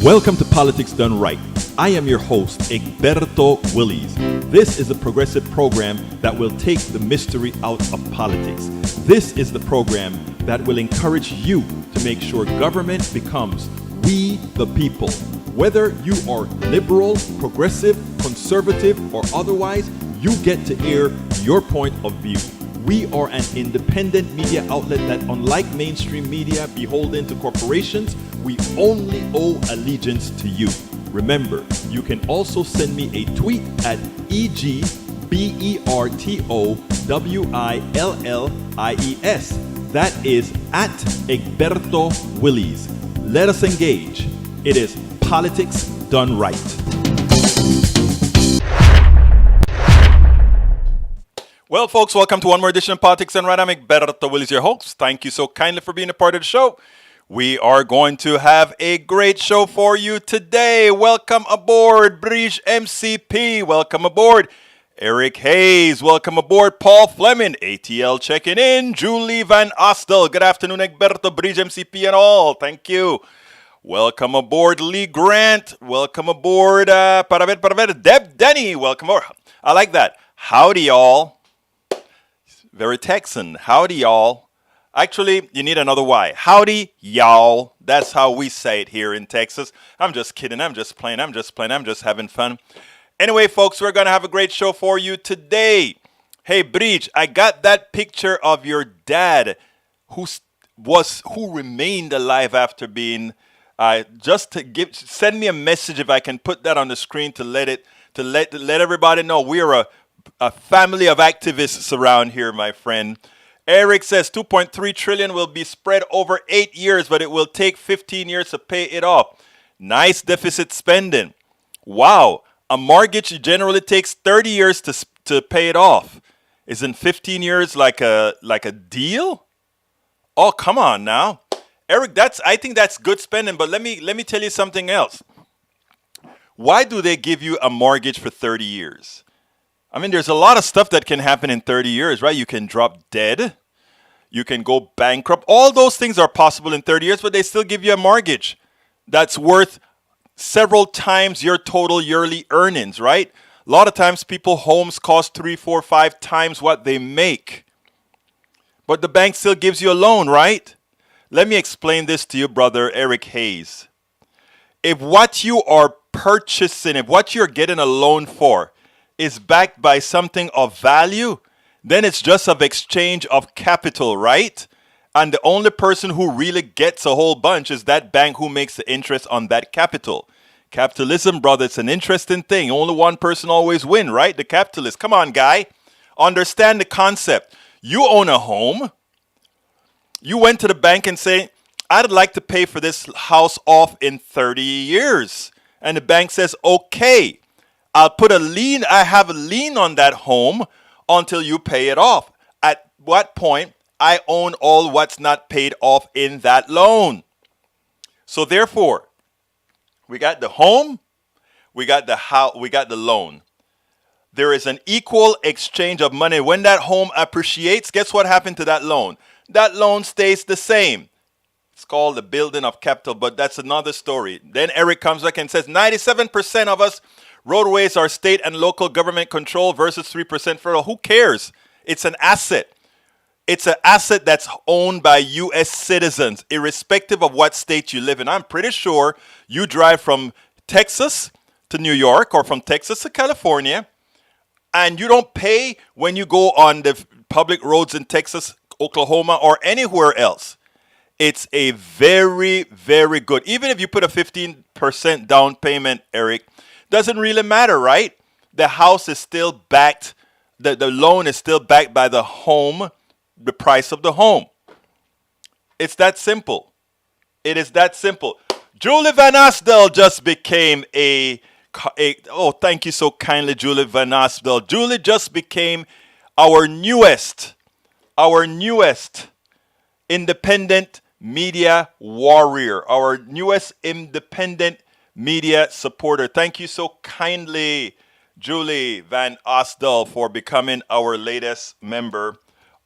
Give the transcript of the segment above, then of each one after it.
Welcome to Politics Done Right. I am your host, Egberto Willies. This is a progressive program that will take the mystery out of politics. This is the program that will encourage you to make sure government becomes we the people. Whether you are liberal, progressive, conservative, or otherwise, you get to air your point of view. We are an independent media outlet that, unlike mainstream media beholden to corporations, we only owe allegiance to you. Remember, you can also send me a tweet at EGBERTOWILLIES. That is at Egberto Willies. Let us engage. It is Politics Done Right. Well, folks, welcome to one more edition of Politics Done Right. I'm Egberto Willies, your host. Thank you so kindly for being a part of the show. We are going to have a great show for you today. Welcome aboard, Bridge MCP. Welcome aboard, Eric Hayes. Welcome aboard, Paul Fleming. ATL checking in. Julie Van Ostel. Good afternoon, Egberto, Bridge MCP and all. Thank you. Welcome aboard, Lee Grant. Welcome aboard, Deb Denny. Welcome aboard. I like that. Howdy, y'all. Very Texan. Howdy, y'all. Actually, you need another Y. Howdy, y'all. That's how we say it here in Texas. I'm just kidding. I'm just playing. I'm just having fun. Anyway, folks, we're going to have a great show for you today. Hey, Bridge, I got that picture of your dad who remained alive after being, send me a message if I can put that on the screen to let everybody know we are a family of activists around here, my friend. Eric says 2.3 trillion will be spread over 8 years, but it will take 15 years to pay it off. Nice deficit spending. Wow. A mortgage generally takes 30 years to pay it off. Isn't 15 years like a deal? Oh, come on now. Eric, I think that's good spending, but let me tell you something else. Why do they give you a mortgage for 30 years? I mean, there's a lot of stuff that can happen in 30 years, right? You can drop dead. You can go bankrupt. All those things are possible in 30 years, but they still give you a mortgage that's worth several times your total yearly earnings, right? A lot of times homes cost 3, 4, 5 times what they make. But the bank still gives you a loan, right? Let me explain this to you, brother Eric Hayes. If what you are purchasing, if what you're getting a loan for is backed by something of value, then it's just an exchange of capital, right? And the only person who really gets a whole bunch is that bank who makes the interest on that capital. Capitalism, brother, it's an interesting thing. Only one person always wins, right? The capitalist. Come on, guy. Understand the concept. You own a home. You went to the bank and say, I'd like to pay for this house off in 30 years. And the bank says, okay. I'll put a lien. I have a lien on that home until you pay it off. At what point I own all what's not paid off in that loan. So therefore, we got the home, we got the house, we got the loan. There is an equal exchange of money. When that home appreciates, guess what happened to that loan? That loan stays the same. It's called the building of capital, but that's another story. Then Eric comes back and says 97% of us roadways are state and local government control versus 3% federal. Who cares? It's an asset. It's an asset that's owned by U.S. citizens, irrespective of what state you live in. I'm pretty sure you drive from Texas to New York or from Texas to California, and you don't pay when you go on the public roads in Texas, Oklahoma, or anywhere else. It's a very, very good. Even if you put a 15% down payment, Eric, doesn't really matter, right? The house is still backed, the loan is still backed by the home, the price of the home. It's that simple. It is that simple. Julie Van Ostel just became oh, thank you so kindly, Julie Van Ostel. Julie just became our newest independent media warrior, our newest independent media supporter. Thank you so kindly, Julie Van Ostel, for becoming our latest member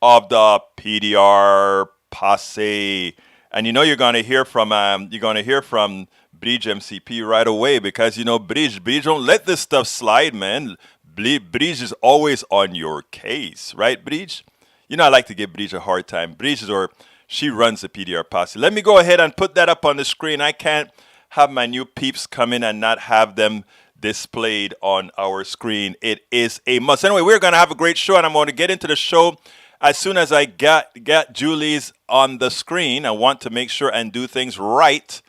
of the PDR posse. And you know you're going to hear from Bridge MCP right away because, you know, Bridge don't let this stuff slide, man. Bridge is always on your case, right, Bridge? You know, I like to give Bridge a hard time. She runs the PDR posse. Let me go ahead and put that up on the screen. I can't have my new peeps come in and not have them displayed on our screen. It is a must. Anyway, we're going to have a great show, and I'm going to get into the show as soon as I get Julie's on the screen. I want to make sure and do things right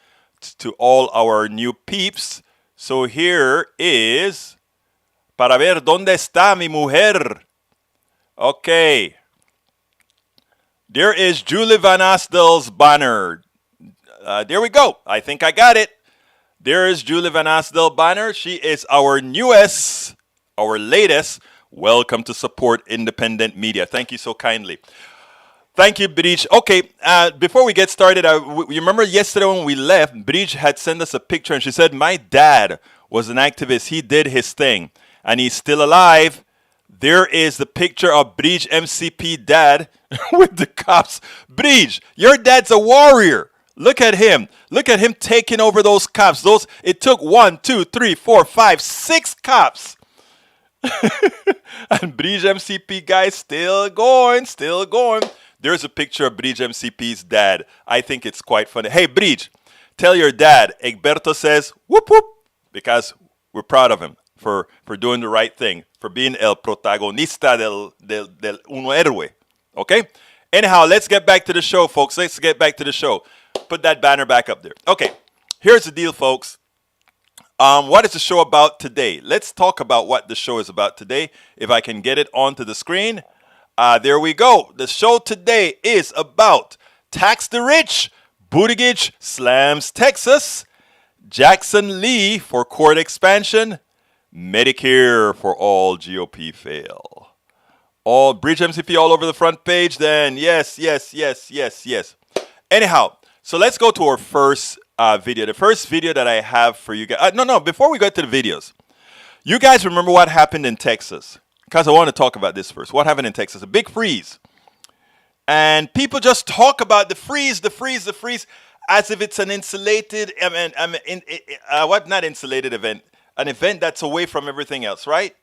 to all our new peeps. So here is para ver dónde está mi mujer. Okay. There is Julie Van Astel's banner. There we go. I think I got it. There is Julie Van Astel banner. She is our newest, our latest Welcome to Support Independent Media. Thank you so kindly. Thank you, Bridge. Okay, before we get started, you remember yesterday when we left, Bridge had sent us a picture and she said, my dad was an activist. He did his thing and he's still alive. There is the picture of Bridge MCP dad with the cops. Bridge, your dad's a warrior. Look at him. Look at him taking over those cops. It took 1, 2, 3, 4, 5, 6 cops. And Bridge MCP guy still going. There's a picture of Bridge MCP's dad. I think it's quite funny. Hey, Bridge, tell your dad, Egberto says, whoop, whoop, because we're proud of him for doing the right thing, for being el protagonista del uno héroe. Okay? Anyhow, let's get back to the show, folks. Let's get back to the show. Put that banner back up there. Okay, here's the deal, folks. What is the show about today? Let's talk about what the show is about today. If I can get it onto the screen. There we go. The show today is about tax the rich. Buttigieg slams Texas. Jackson Lee for court expansion. Medicare for all GOP fail. All Bridge MCP all over the front page then. Yes. Anyhow, so let's go to our first video. The first video that I have for you guys. No, before we get to the videos. You guys remember what happened in Texas? Because I want to talk about this first. What happened in Texas? A big freeze. And people just talk about the freeze, as if it's an insulated, not insulated event, an event that's away from everything else, right?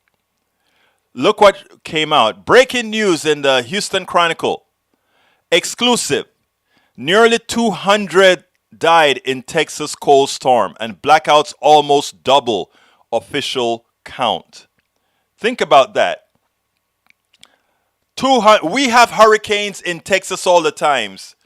Look what came out. Breaking news in the Houston Chronicle. Exclusive. Nearly 200 died in Texas cold storm, and blackouts almost double official count. Think about that. We have hurricanes in Texas all the times.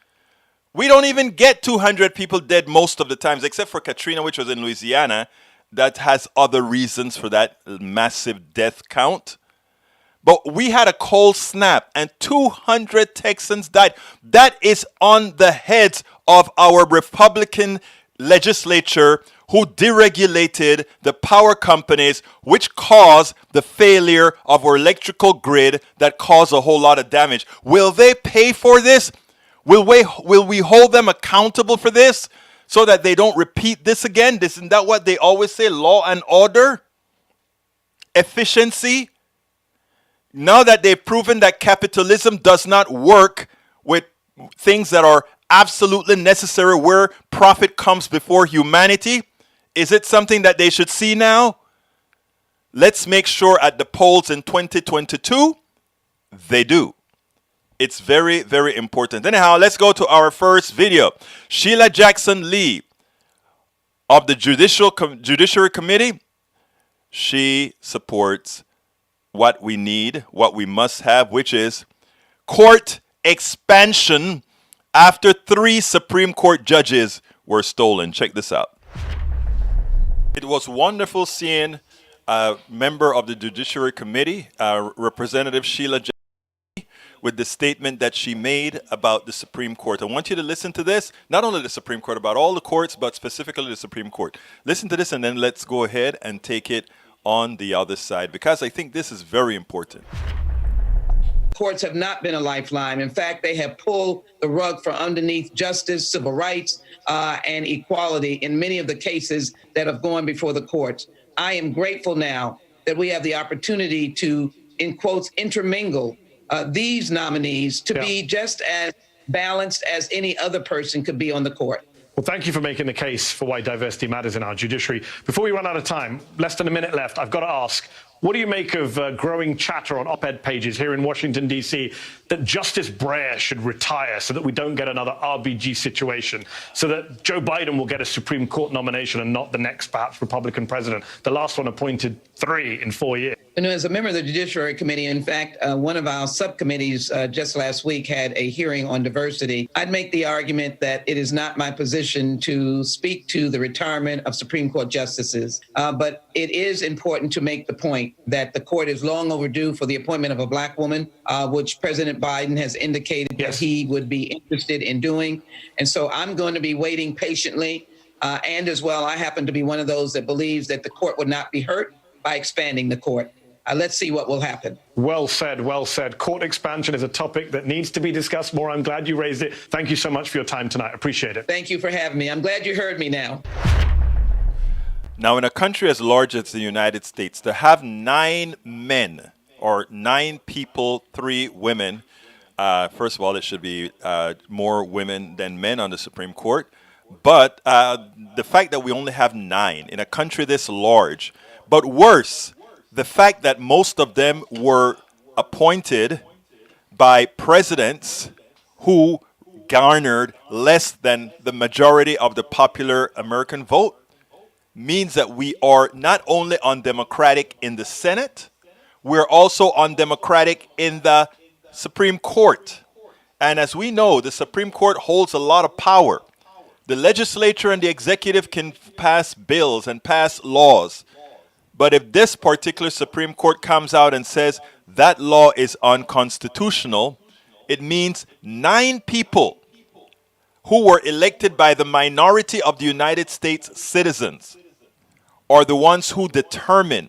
We don't even get 200 people dead most of the times, except for Katrina, which was in Louisiana. That has other reasons for that massive death count. But we had a cold snap and 200 Texans died. That is on the heads of our Republican legislature who deregulated the power companies, which caused the failure of our electrical grid that caused a whole lot of damage. Will they pay for this? Will we hold them accountable for this so that they don't repeat this again? Isn't that what they always say? Law and order? Efficiency? Now that they've proven that capitalism does not work with things that are absolutely necessary, where profit comes before humanity, is it something that they should see now? Let's make sure at the polls in 2022, they do. It's very, very important. Anyhow, let's go to our first video. Sheila Jackson Lee of the Judiciary Committee, she supports what we need, what we must have, which is court expansion after 3 Supreme Court judges were stolen. Check this out. It was wonderful seeing a member of the Judiciary Committee, Representative Sheila Jackson Lee, with the statement that she made about the Supreme Court. I want you to listen to this, not only the Supreme Court, about all the courts, but specifically the Supreme Court. Listen to this and then let's go ahead and take it on the other side, because I think this is very important. Courts have not been a lifeline. In fact, they have pulled the rug from underneath justice, civil rights, and equality in many of the cases that have gone before the courts. I am grateful now that we have the opportunity to, in quotes, intermingle these nominees to be just as balanced as any other person could be on the court. Well, thank you for making the case for why diversity matters in our judiciary. Before we run out of time, less than a minute left, I've got to ask, what do you make of growing chatter on op-ed pages here in Washington, D.C., that Justice Breyer should retire so that we don't get another RBG situation, so that Joe Biden will get a Supreme Court nomination and not the next, perhaps, Republican president? The last one appointed 3 in 4 years. You know, as a member of the Judiciary Committee, in fact, one of our subcommittees just last week had a hearing on diversity. I'd make the argument that it is not my position to speak to the retirement of Supreme Court justices, but it is important to make the point that the court is long overdue for the appointment of a Black woman, which President Biden has indicated that he would be interested in doing. And so I'm going to be waiting patiently. And as well, I happen to be one of those that believes that the court would not be hurt by expanding the court. Let's see what will happen. Well said, well said. Court expansion is a topic that needs to be discussed more. I'm glad you raised it. Thank you so much for your time tonight. Appreciate it. Thank you for having me. I'm glad you heard me now. Now, in a country as large as the United States, to have 9 men or 9 people, 3 women, first of all, it should be more women than men on the Supreme Court. But the fact that we only have 9 in a country this large, but worse, the fact that most of them were appointed by presidents who garnered less than the majority of the popular American vote means that we are not only undemocratic in the Senate, we're also undemocratic in the Supreme Court. And as we know, the Supreme Court holds a lot of power. The legislature and the executive can pass bills and pass laws. But if this particular Supreme Court comes out and says that law is unconstitutional, it means 9 people who were elected by the minority of the United States citizens are the ones who determine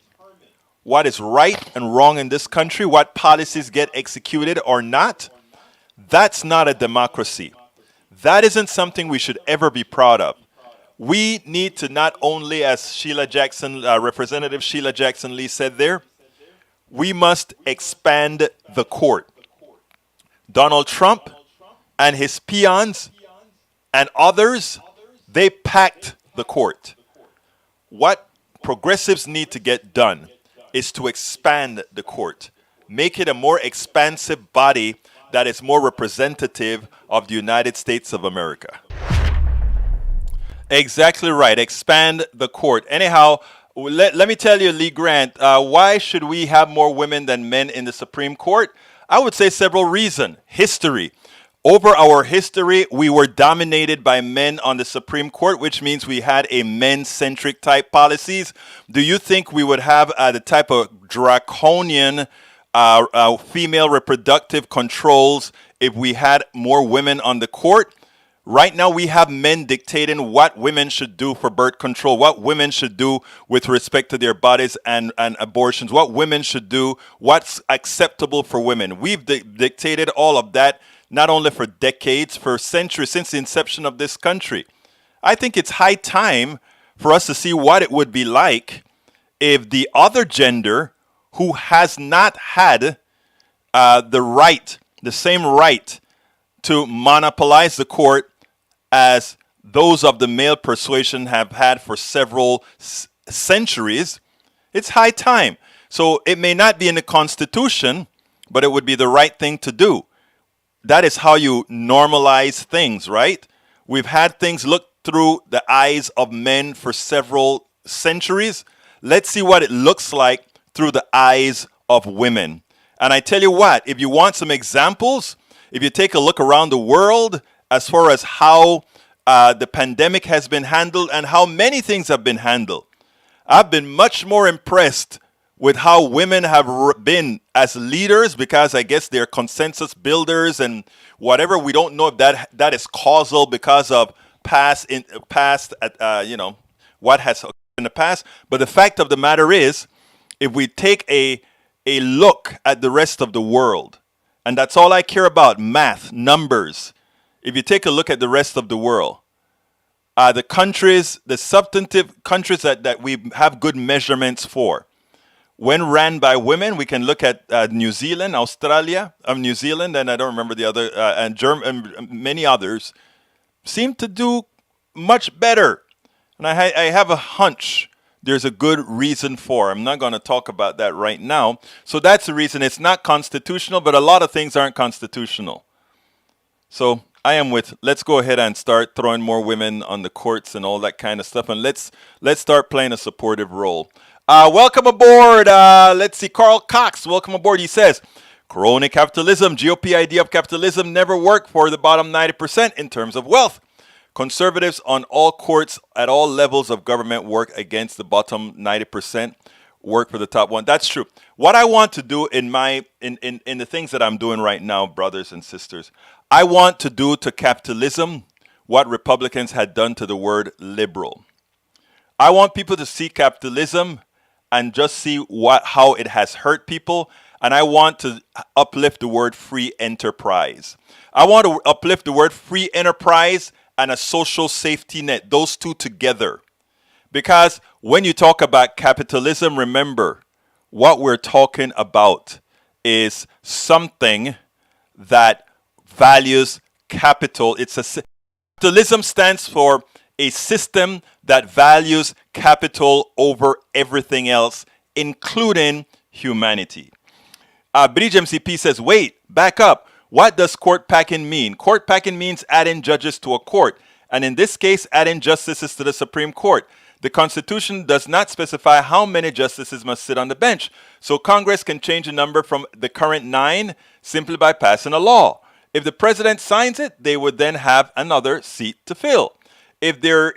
what is right and wrong in this country, what policies get executed or not. That's not a democracy. That isn't something we should ever be proud of. We need to not only, as Representative Sheila Jackson Lee said there, we must expand the court. Donald Trump and his peons and others, they packed the court. What progressives need to get done is to expand the court, make it a more expansive body that is more representative of the United States of America. Exactly right. Expand the court. Anyhow, let me tell you, Lee Grant, why should we have more women than men in the Supreme Court? I would say several reasons. History. Over our history, we were dominated by men on the Supreme Court, which means we had a men-centric type policies. Do you think we would have the type of draconian female reproductive controls if we had more women on the court? Right now, we have men dictating what women should do for birth control, what women should do with respect to their bodies and abortions, what women should do, what's acceptable for women. We've dictated all of that, not only for decades, for centuries, since the inception of this country. I think it's high time for us to see what it would be like if the other gender who has not had the same right to monopolize the court as those of the male persuasion have had for several centuries. It's high time. So it may not be in the Constitution, but it would be the right thing to do. That is how you normalize things, right? We've had things look through the eyes of men for several centuries. Let's see what it looks like through the eyes of women. And I tell you what, if you want some examples, if you take a look around the world as far as how the pandemic has been handled and how many things have been handled, I've been much more impressed with how women have been as leaders, because I guess they're consensus builders and whatever. We don't know if that is causal because of what has occurred in the past. But the fact of the matter is, if we take a look at the rest of the world, and that's all I care about, math, numbers. If you take a look at the rest of the world, the countries, the substantive countries that we have good measurements for, when ran by women, we can look at New Zealand, Australia, New Zealand, and I don't remember the other, and many others, seem to do much better. And I have a hunch there's a good reason for. I'm not going to talk about that right now. So that's the reason it's not constitutional, but a lot of things aren't constitutional. So I am with, let's go ahead and start throwing more women on the courts and all that kind of stuff. And let's start playing a supportive role. Welcome aboard. Let's see, Carl Cox, welcome aboard. He says, crony capitalism, GOP idea of capitalism never worked for the bottom 90% in terms of wealth. Conservatives on all courts at all levels of government work against the bottom 90%, work for the top one. That's true. What I want to do in the things that I'm doing right now, brothers and sisters, I want to do to capitalism what Republicans had done to the word liberal. I want people to see capitalism and just see how it has hurt people. And I want to uplift the word free enterprise. I want to uplift the word free enterprise and a social safety net, those two together. Because when you talk about capitalism, remember, what we're talking about is something that values capital. Capitalism stands for a system that values capital over everything else, including humanity. Bridge MCP says, wait, back up. What does court packing mean? Court packing means adding judges to a court, and in this case, adding justices to the Supreme Court. The Constitution does not specify how many justices must sit on the bench, so Congress can change the number from the current 9 simply by passing a law. If the president signs it, they would then have another seat to fill. Is there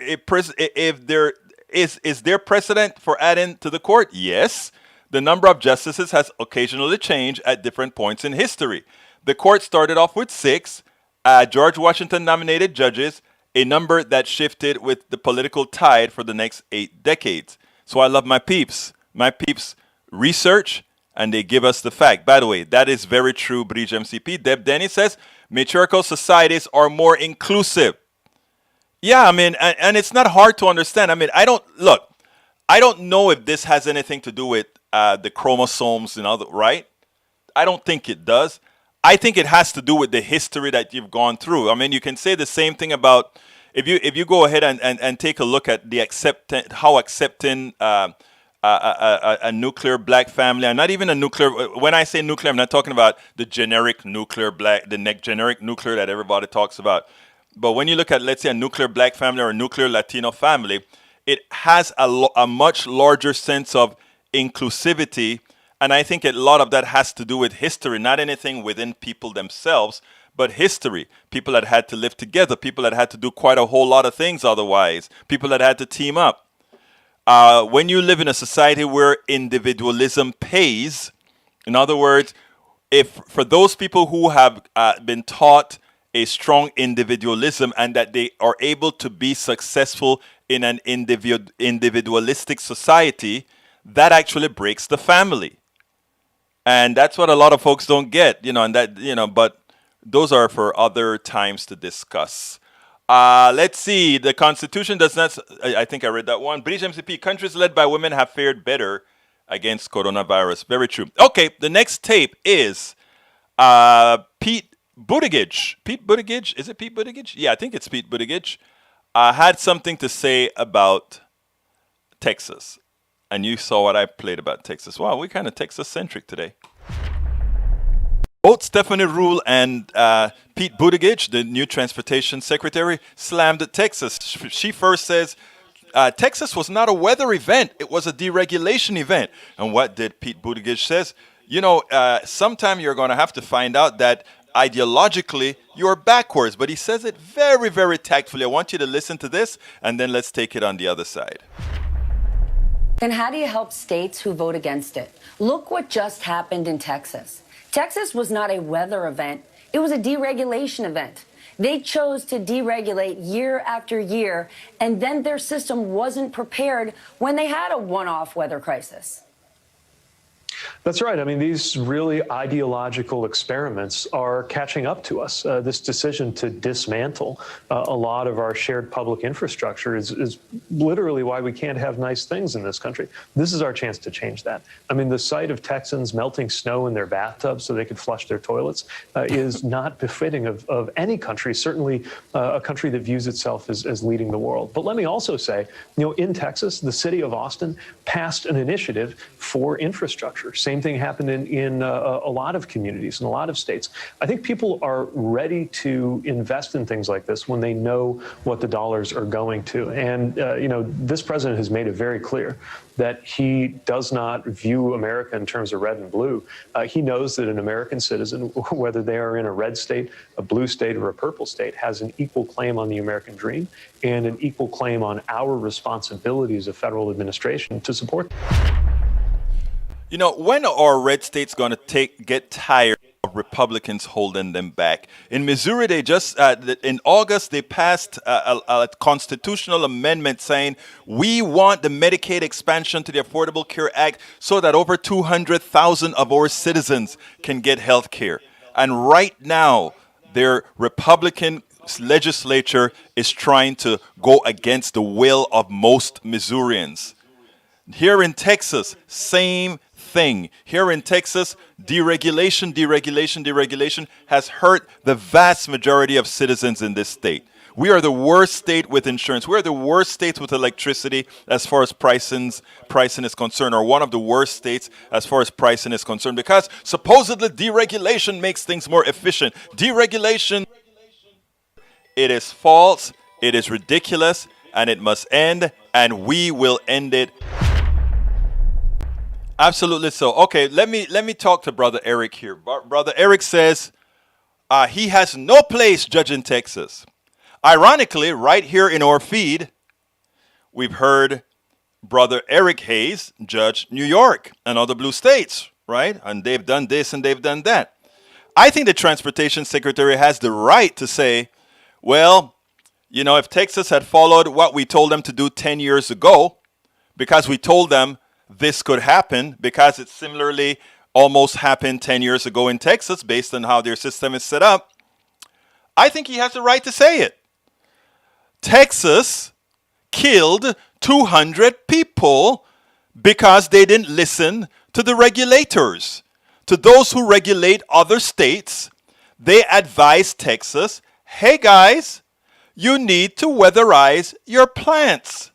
precedent for adding to the court? Yes. The number of justices has occasionally changed at different points in history. The court started off with 6. George Washington nominated judges, a number that shifted with the political tide for the next 8 decades. So I love my peeps. My peeps research, and they give us the fact. By the way, that is very true, Bridge MCP. Deb Denny says, matriarchal societies are more inclusive. Yeah, I mean, and it's not hard to understand. I mean, I don't know if this has anything to do with the chromosomes and other, right? I don't think it does. I think it has to do with the history that you've gone through. I mean, you can say the same thing about if you go ahead and take a look at the how accepting a nuclear black family, and not even a nuclear. When I say nuclear, I'm not talking about the generic nuclear black, generic nuclear that everybody talks about. But when you look at, let's say, a nuclear black family or a nuclear Latino family, it has a much larger sense of inclusivity. And I think a lot of that has to do with history, not anything within people themselves, but history. People that had to live together, people that had to do quite a whole lot of things otherwise, people that had to team up. When you live in a society where individualism pays, in other words, if for those people who have been taught a strong individualism and that they are able to be successful in an individualistic society, that actually breaks the family. And that's what a lot of folks don't get, but those are for other times to discuss. Let's see. The Constitution does not, I think I read that one. British MCP, countries led by women have fared better against coronavirus. Very true. Okay, the next tape is Pete Buttigieg. Pete Buttigieg? Is it Pete Buttigieg? Yeah, I think it's Pete Buttigieg. Had something to say about Texas. And you saw what I played about Texas. Wow, we're kind of Texas-centric today. Both Stephanie Rule and Pete Buttigieg, the new transportation secretary, slammed at Texas. She first says, Texas was not a weather event. It was a deregulation event. And what did Pete Buttigieg says? Sometime you're going to have to find out that ideologically you're backwards. But he says it very, very tactfully. I want you to listen to this, and then let's take it on the other side. And how do you help states who vote against it? Look what just happened in Texas. Texas was not a weather event. It was a deregulation event. They chose to deregulate year after year, and then their system wasn't prepared when they had a one-off weather crisis. That's right. I mean, these really ideological experiments are catching up to us. This decision to dismantle a lot of our shared public infrastructure is literally why we can't have nice things in this country. This is our chance to change that. I mean, the sight of Texans melting snow in their bathtubs so they could flush their toilets is not befitting of any country, certainly a country that views itself as leading the world. But let me also say, in Texas, the city of Austin passed an initiative for infrastructure. Same thing happened in a lot of communities, in a lot of states. I think people are ready to invest in things like this when they know what the dollars are going to. And, this president has made it very clear that he does not view America in terms of red and blue. He knows that an American citizen, whether they are in a red state, a blue state, or a purple state, has an equal claim on the American dream and an equal claim on our responsibility as a federal administration to support them. When are red states going to get tired of Republicans holding them back? In Missouri, they just, in August, they passed a constitutional amendment saying, we want the Medicaid expansion to the Affordable Care Act so that over 200,000 of our citizens can get health care. And right now, their Republican legislature is trying to go against the will of most Missourians. Here in Texas, same thing. Here in Texas, deregulation has hurt the vast majority of citizens in this state. We are the worst state with insurance. We are the worst state with electricity as far as pricing is concerned, or one of the worst states as far as pricing is concerned, because supposedly deregulation makes things more efficient. Deregulation, it is false, it is ridiculous, and it must end, and we will end it. Absolutely so. Okay, let me talk to Brother Eric here. Brother Eric says he has no place judging Texas. Ironically, right here in our feed, we've heard Brother Eric Hayes judge New York and other blue states, right? And they've done this and they've done that. I think the Transportation Secretary has the right to say, well, if Texas had followed what we told them to do 10 years ago, because we told them this could happen, because it similarly almost happened 10 years ago in Texas based on how their system is set up, I think he has the right to say it. Texas killed 200 people because they didn't listen to the regulators. To those who regulate other states, they advise Texas, hey guys, you need to weatherize your plants.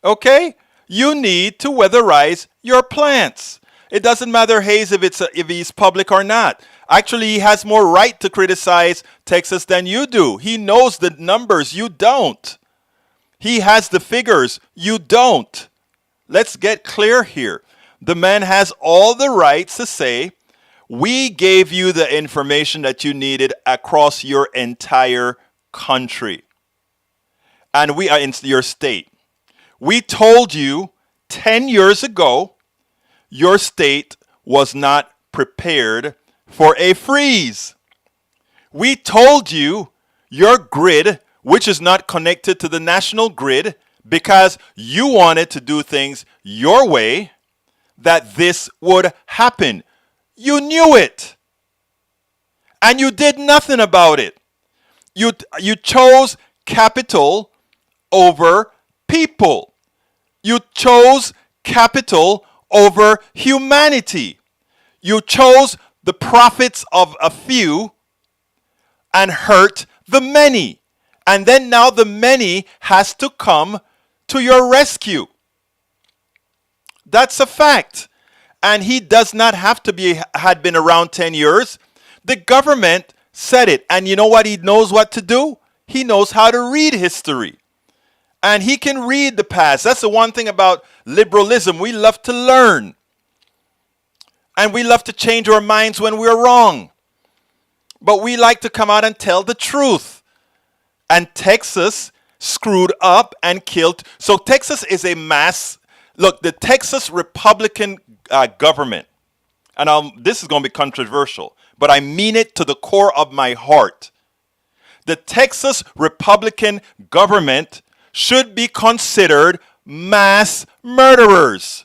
Okay? You need to weatherize your plants. It doesn't matter, Hayes, if he's public or not. Actually, he has more right to criticize Texas than you do. He knows the numbers. You don't. He has the figures. You don't. Let's get clear here. The man has all the rights to say, we gave you the information that you needed across your entire country. And we are in your state. We told you 10 years ago your state was not prepared for a freeze. We told you your grid, which is not connected to the national grid because you wanted to do things your way, that this would happen. You knew it. And you did nothing about it. You chose capital over people. You chose capital over humanity. You chose the profits of a few and hurt the many. And then now the many has to come to your rescue. That's a fact. And he does not have to had been around 10 years. The government said it. And you know what he knows what to do? He knows how to read history. And he can read the past. That's the one thing about liberalism. We love to learn. And we love to change our minds when we're wrong. But we like to come out and tell the truth. And Texas screwed up and killed. So Texas is a mass. Look, the Texas Republican government, and this is going to be controversial, but I mean it to the core of my heart. The Texas Republican government should be considered mass murderers.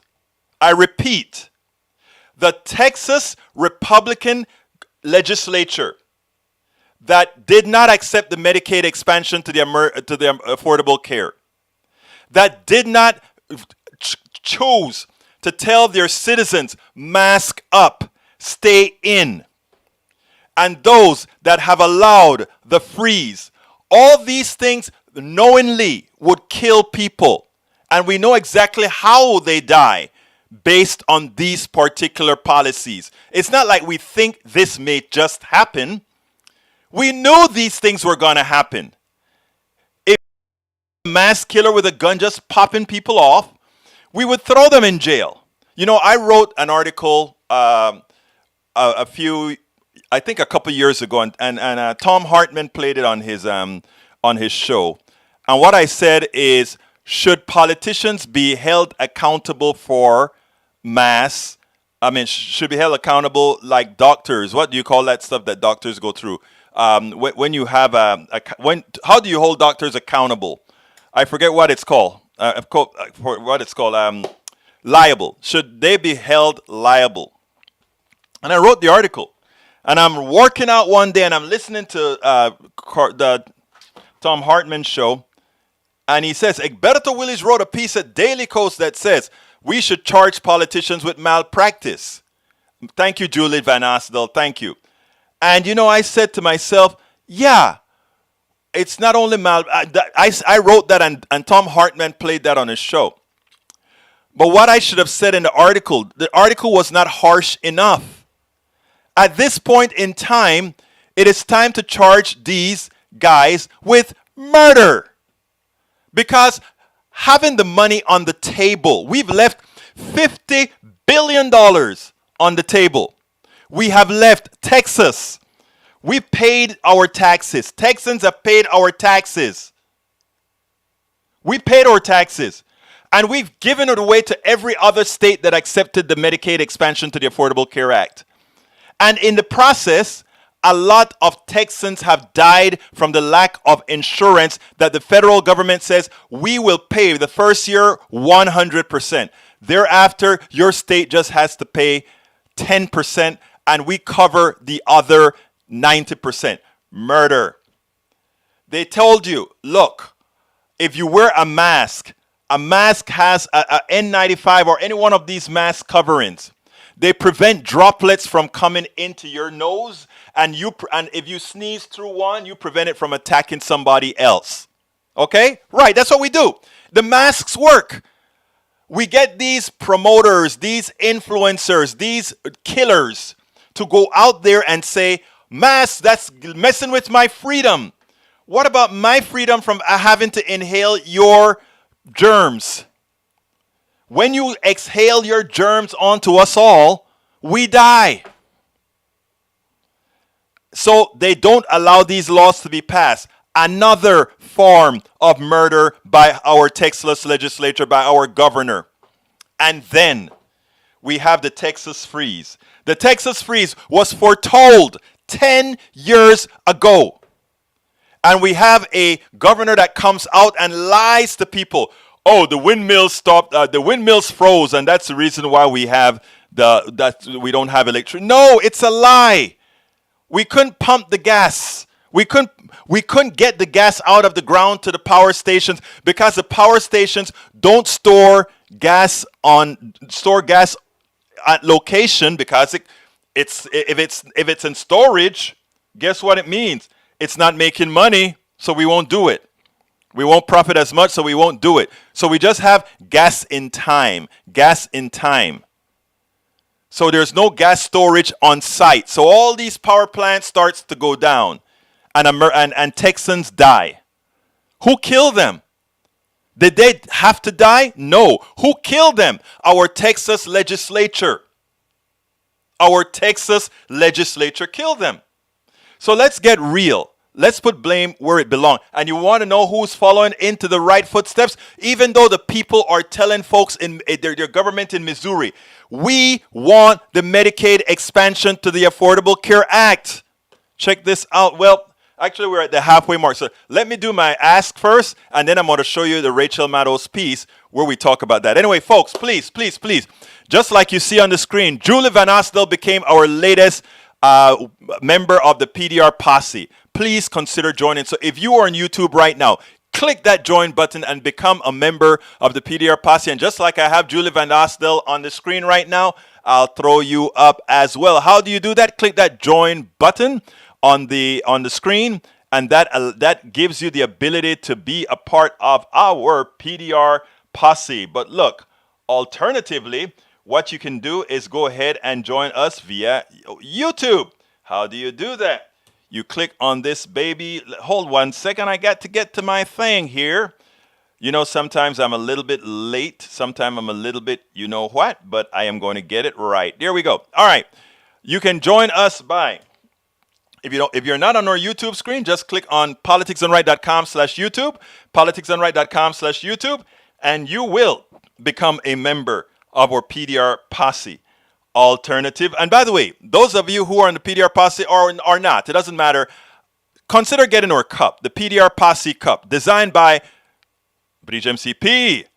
I repeat, The Texas Republican legislature that did not accept the Medicaid expansion to the Affordable Care, that did not choose to tell their citizens, mask up, stay in, and those that have allowed the freeze, all these things knowingly would kill people. And we know exactly how they die based on these particular policies. It's not like we think this may just happen. We knew these things were going to happen. If a mass killer with a gun just popping people off, we would throw them in jail. You know, I wrote an article a couple years ago, and Tom Hartman played it on his show. And what I said is, should politicians be held accountable for should be held accountable like doctors? What do you call that stuff that doctors go through? When you have how do you hold doctors accountable? I forget what it's called. Liable. Should they be held liable? And I wrote the article. And I'm working out one day and I'm listening to the Tom Hartman show. And he says, Egberto Willis wrote a piece at Daily Kos that says, we should charge politicians with malpractice. Thank you, Julie Van Asdel. Thank you. And, you know, I said to myself, yeah, it's not only I wrote that and Tom Hartman played that on his show. But what I should have said in the article was not harsh enough. At this point in time, it is time to charge these guys with murder. Because having the money on the table, we've left $50 billion on the table. We have left Texas. We paid our taxes. Texans have paid our taxes. We paid our taxes. And we've given it away to every other state that accepted the Medicaid expansion to the Affordable Care Act. And in the process, a lot of Texans have died from the lack of insurance that the federal government says we will pay the first year 100%. Thereafter, your state just has to pay 10% and we cover the other 90%. Murder. They told you, look, if you wear a mask has a N95 or any one of these mask coverings. They prevent droplets from coming into your nose, and if you sneeze through one, you prevent it from attacking somebody else. Okay? Right, that's what we do. The masks work. We get these promoters, these influencers, these killers to go out there and say, masks, that's messing with my freedom. What about my freedom from having to inhale your germs? When you exhale your germs onto us all, we die. So they don't allow these laws to be passed. Another form of murder by our Texas legislature, by our governor. And then we have the Texas freeze. The Texas freeze was foretold 10 years ago. And we have a governor that comes out and lies to people. Oh, the windmills stopped. The windmills froze, and that's the reason why we have we don't have electricity. No, it's a lie. We couldn't pump the gas. We couldn't get the gas out of the ground to the power stations because the power stations don't store gas at location because if it's in storage, guess what it means? It's not making money, so we won't do it. We won't profit as much, so we won't do it. So we just have gas in time. Gas in time. So there's no gas storage on site. So all these power plants starts to go down. And Texans die. Who killed them? Did they have to die? No. Who killed them? Our Texas legislature. Our Texas legislature killed them. So let's get real. Let's put blame where it belongs. And you want to know who's following into the right footsteps? Even though the people are telling folks in their government in Missouri, we want the Medicaid expansion to the Affordable Care Act. Check this out. Well, Actually, we're at the halfway mark. So let me do my ask first, and then I'm going to show you the Rachel Maddow's piece where we talk about that. Anyway, folks, please, please, please, just like you see on the screen, Julie Van Astel became our latest member of the PDR posse. Please consider joining. So if you are on YouTube right now, click that join button and become a member of the PDR posse. And just like I have Julie Van Astel on the screen right now, I'll throw you up as well. How do you do that? Click that join button on the screen, and that gives you the ability to be a part of our PDR posse. But look, alternatively, what you can do is go ahead and join us via YouTube. How do you do that? You click on this baby. Hold 1 second. I got to get to my thing here. You know, sometimes I'm a little bit late. Sometimes I'm a little bit, you know what, but I am going to get it right. There we go. All right. You can join us by, if you're not on our YouTube screen, just click on politicsandright.com/YouTube, politicsandright.com/YouTube, and you will become a member of our PDR posse. Alternative, and by the way, those of you who are in the PDR posse or are not, it doesn't matter. Consider getting our cup, the PDR Posse Cup, designed by Bridge MCP,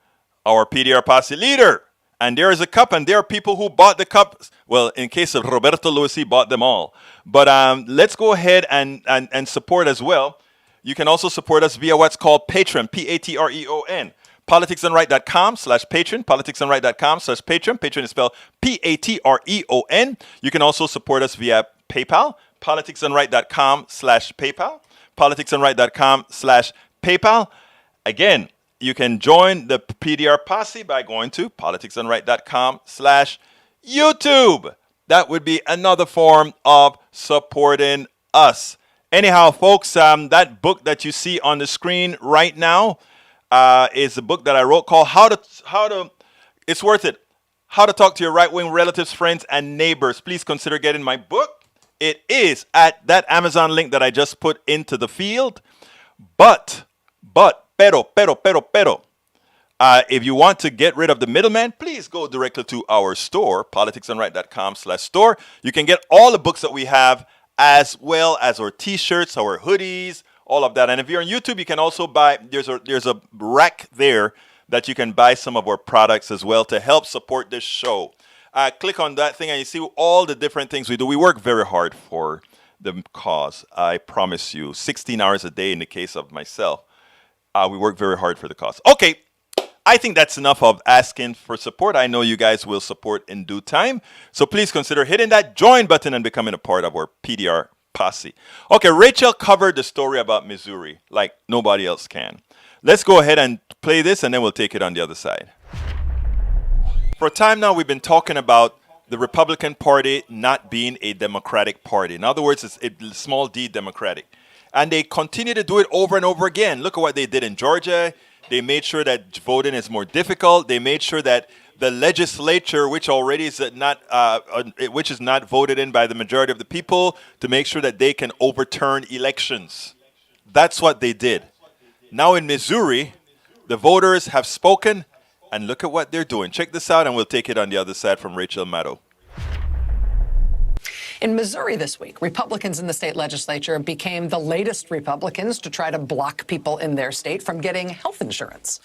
our PDR Posse leader. And there is a cup, and there are people who bought the cups. Well, in case of Roberto Luis, he bought them all. But let's go ahead and support as well. You can also support us via what's called Patreon, Patreon. Politicsandright.com/Patreon, politicsandright.com/Patreon. Patreon is spelled Patreon. You can also support us via PayPal, politicsandright.com/PayPal, politicsandright.com/PayPal. Again, you can join the PDR posse by going to politicsandright.com/YouTube. That would be another form of supporting us. Anyhow, folks, that book that you see on the screen right now is a book that I wrote called It's Worth It. How to Talk to Your Right-Wing Relatives, Friends, and Neighbors. Please consider getting my book. It is at that Amazon link that I just put into the field. But, if you want to get rid of the middleman, please go directly to our store, politicsandright.com/store. You can get all the books that we have, as well as our t-shirts, our hoodies, all of that. And if you're on YouTube, you can also buy, there's a rack there that you can buy some of our products as well to help support this show. Click on that thing and you see all the different things we do. We work very hard for the cause. I promise you, 16 hours a day in the case of myself. We work very hard for the cause. Okay, I think that's enough of asking for support. I know you guys will support in due time. So please consider hitting that join button and becoming a part of our PDR posse. Okay, Rachel covered the story about Missouri like nobody else can. Let's go ahead and play this, and then we'll take it on the other side. For a time now, we've been talking about the Republican Party not being a Democratic Party. In other words, it's a small d Democratic. And they continue to do it over and over again. Look at what they did in Georgia. They made sure that voting is more difficult. They made sure that the legislature, which already is not voted in by the majority of the people, to make sure that they can overturn elections. That's what they did. Now in Missouri, the voters have spoken, and look at what they're doing. Check this out, and we'll take it on the other side from Rachel Maddow. In Missouri this week, Republicans in the state legislature became the latest Republicans to try to block people in their state from getting health insurance.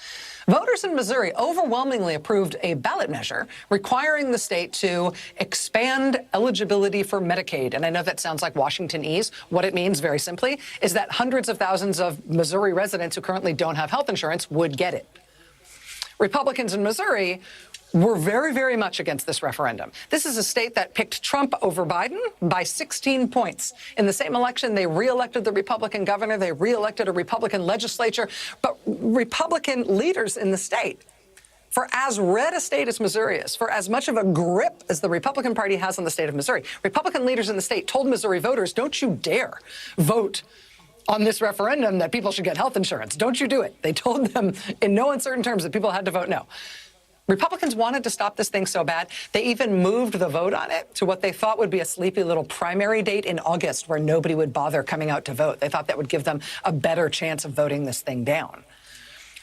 Voters in Missouri overwhelmingly approved a ballot measure requiring the state to expand eligibility for Medicaid. And I know that sounds like Washingtonese. What it means, very simply, is that hundreds of thousands of Missouri residents who currently don't have health insurance would get it. Republicans in Missouri were very, very much against this referendum. This is a state that picked Trump over Biden by 16 points. In the same election, they reelected the Republican governor. They reelected a Republican legislature. But Republican leaders in the state, for as red a state as Missouri is, for as much of a grip as the Republican Party has on the state of Missouri, Republican leaders in the state told Missouri voters, don't you dare vote on this referendum that people should get health insurance. Don't you do it. They told them in no uncertain terms that people had to vote no. Republicans wanted to stop this thing so bad, they even moved the vote on it to what they thought would be a sleepy little primary date in August where nobody would bother coming out to vote. They thought that would give them a better chance of voting this thing down.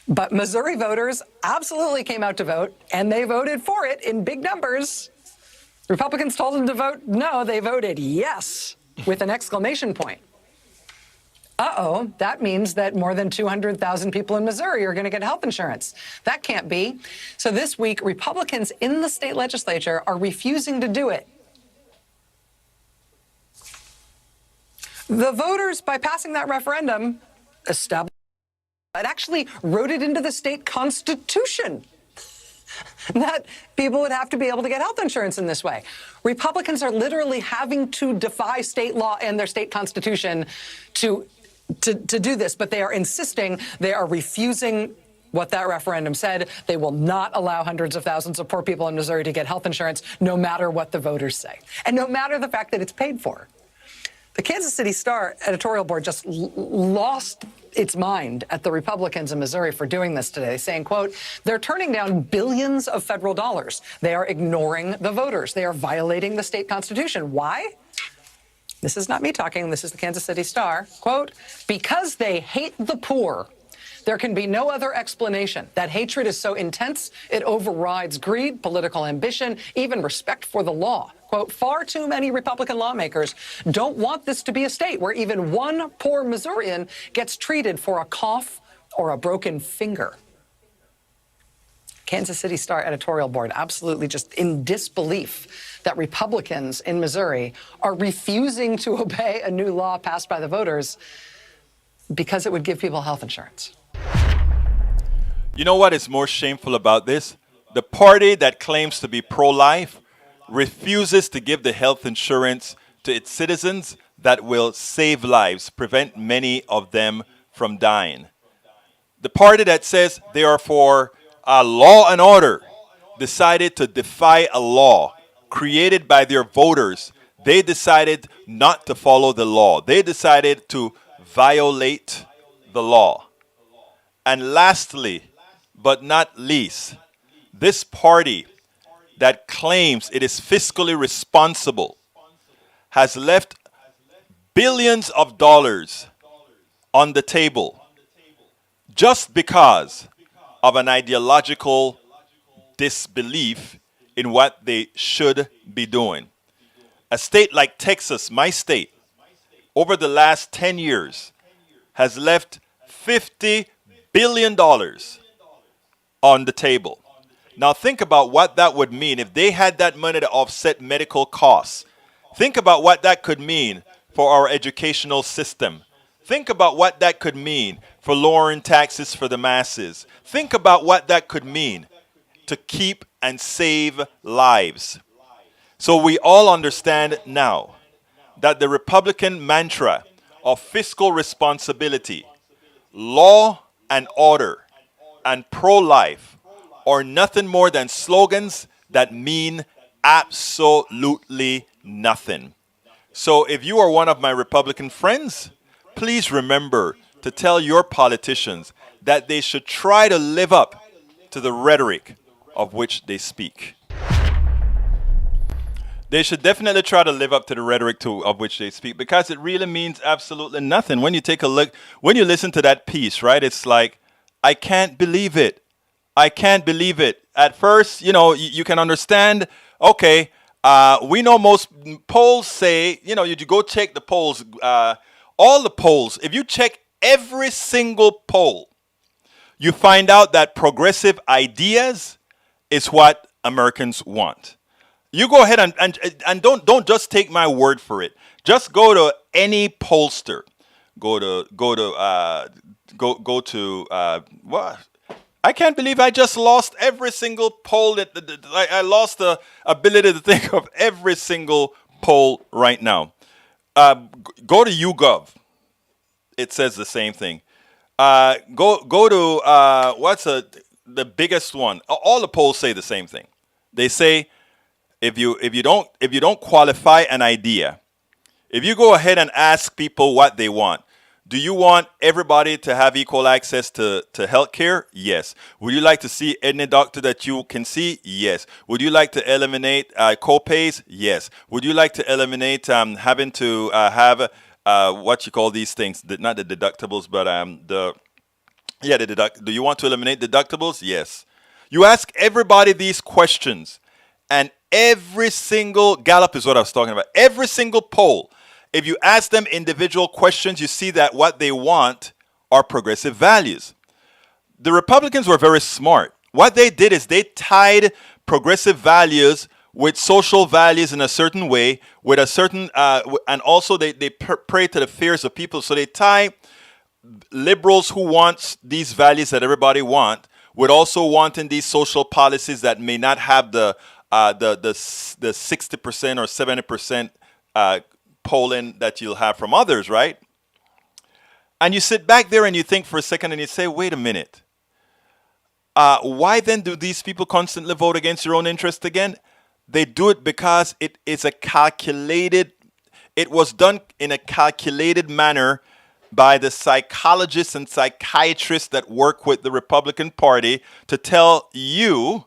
But Missouri voters absolutely came out to vote, and they voted for it in big numbers. Republicans told them to vote no. They voted yes with an exclamation point. uh-oh, that means that more than 200,000 people in Missouri are going to get health insurance. That can't be. So this week, Republicans in the state legislature are refusing to do it. The voters, by passing that referendum, established it actually wrote it into the state constitution that people would have to be able to get health insurance in this way. Republicans are literally having to defy state law and their state constitution to do this, but they are insisting, they are refusing what that referendum said. They will not allow hundreds of thousands of poor people in Missouri to get health insurance, no matter what the voters say, and no matter the fact that it's paid for. The Kansas City Star editorial board just lost its mind at the Republicans in Missouri for doing this today, saying, quote, they're turning down billions of federal dollars. They are ignoring the voters. They are violating the state constitution. Why? This is not me talking. This is the Kansas City Star. Quote, because they hate the poor. There can be no other explanation. That hatred is so intense, it overrides greed, political ambition, even respect for the law. Quote, far too many Republican lawmakers don't want this to be a state where even one poor Missourian gets treated for a cough or a broken finger. Kansas City Star editorial board absolutely just in disbelief that Republicans in Missouri are refusing to obey a new law passed by the voters because it would give people health insurance. You know what is more shameful about this? The party that claims to be pro-life refuses to give the health insurance to its citizens that will save lives, prevent many of them from dying. The party that says they are for law and order decided to defy a law created by their voters. They decided not to follow the law. They decided to violate the law. And lastly, but not least, this party that claims it is fiscally responsible has left billions of dollars on the table just because of an ideological disbelief in what they should be doing. A state like Texas, my state, over the last 10 years has left $50 billion on the table. Now think about what that would mean if they had that money to offset medical costs. Think about what that could mean for our educational system. Think about what that could mean for lowering taxes for the masses. Think about what that could mean to keep and save lives. So we all understand now that the Republican mantra of fiscal responsibility, law and order, and pro-life are nothing more than slogans that mean absolutely nothing. So if you are one of my Republican friends, please remember to tell your politicians that they should try to live up to the rhetoric of which they speak. They should definitely try to live up to the rhetoric of which they speak, because it really means absolutely nothing. When you take a look, when you listen to that piece, right, it's like, I can't believe it. I can't believe it. At first, you can understand, okay, we know most polls say, you go check the polls, all the polls. If you check every single poll, you find out that progressive ideas is what Americans want. You go ahead and don't just take my word for it. Just go to any pollster. Go to what? I can't believe I just lost every single poll. I lost the ability to think of every single poll right now. Go to YouGov. It says the same thing. Go to what's the biggest one? All the polls say the same thing. They say if you don't qualify an idea, if you go ahead and ask people what they want. Do you want everybody to have equal access to health care? Yes. Would you like to see any doctor that you can see? Yes. Would you like to eliminate co-pays? Yes. Would you like to eliminate having to have what you call these things? Not the deductibles, but do you want to eliminate deductibles? Yes. You ask everybody these questions, and every single Gallup is what I was talking about. Every single poll if you ask them individual questions, you see that what they want are progressive values. The Republicans were very smart. What they did is they tied progressive values with social values in a certain way, with a certain, and also they prey to the fears of people. So they tie liberals who want these values that everybody want with also wanting these social policies that may not have the 60% or 70% polling that you'll have from others, right? And you sit back there and you think for a second and you say, wait a minute. Why then do these people constantly vote against their own interest again? They do it because it was done in a calculated manner by the psychologists and psychiatrists that work with the Republican Party to tell you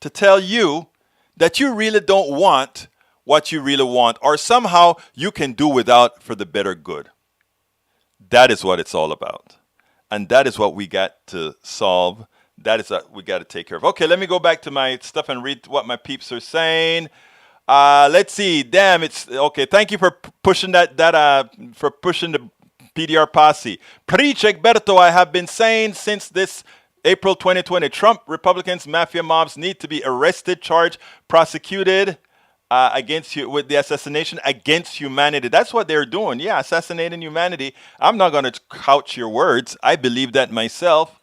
that you really don't want what you really want, or somehow you can do without for the better good. That is what it's all about. And that is what we got to solve. That is what we got to take care of. Okay, let me go back to my stuff and read what my peeps are saying. Let's see. Damn, it's okay. Thank you for pushing for pushing the PDR posse. Preach, Egberto. I have been saying since this April 2020, Trump, Republicans, mafia mobs need to be arrested, charged, prosecuted against you with the assassination against humanity. That's what they're doing. Yeah, assassinating humanity. I'm not going to couch your words. I believe that myself.